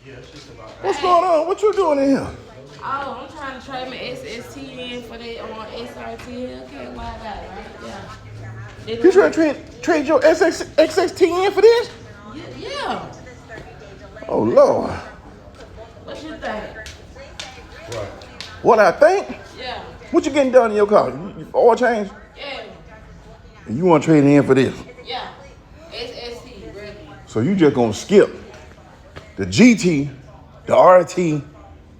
Yeah, it's just about that. What's going on? What you doing in here? Oh, I'm trying to trade my SXT in for that on SRT hellcat. Why I got it, right? Yeah. They You doing trying it. to trade your XXT in for this? Yeah. Oh, Lord. What you think? Right. What I think? Yeah. What you getting done in your car? Oil change? Yeah. And you want to trade in for this? Yeah. SXT, ready. So you just going to skip the GT, the RT,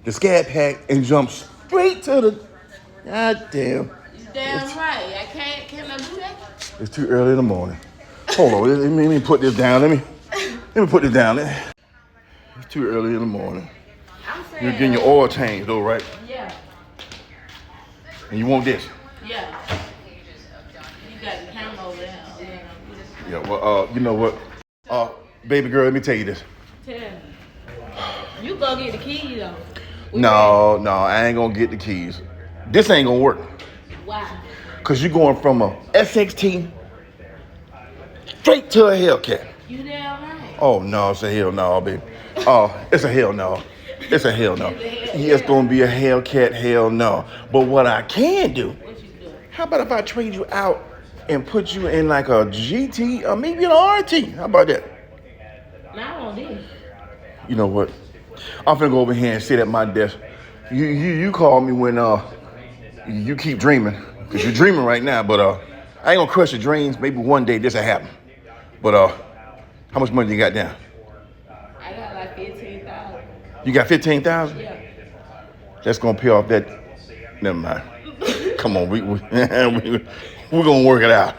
the Scat Pack, and jump straight to the... God damn. You damn right. Can I do that? It's too early in the morning. Hold on, let me put this down. Let me put this down. It's too early in the morning. I'm saying. You're getting your oil changed though, right? Yeah. And you want this? Yeah. You got the camera over there. Yeah, well, you know what? Baby girl, let me tell you this. Tell me. You go get the key though. No, I ain't gonna get the keys. This ain't gonna work. Why? Cause you're going from a SXT straight to a hellcat. You damn right. Oh no, it's a hell no, baby. Oh, it's a hell no. It's a hell no. Yeah, it's gonna be a hellcat, hell no. But what I can do, What you do? how about if I trade you out and put you in like a GT or maybe an RT? How about that? Now I want this. You know what? I'm finna go over here and sit at my desk. You call me when you keep dreaming, cause you're dreaming right now. But I ain't gonna crush your dreams. Maybe one day this will happen. But how much money you got down? I got like 15,000. You got 15,000? Yeah. That's gonna pay off that. Never mind. Come on, we're gonna work it out.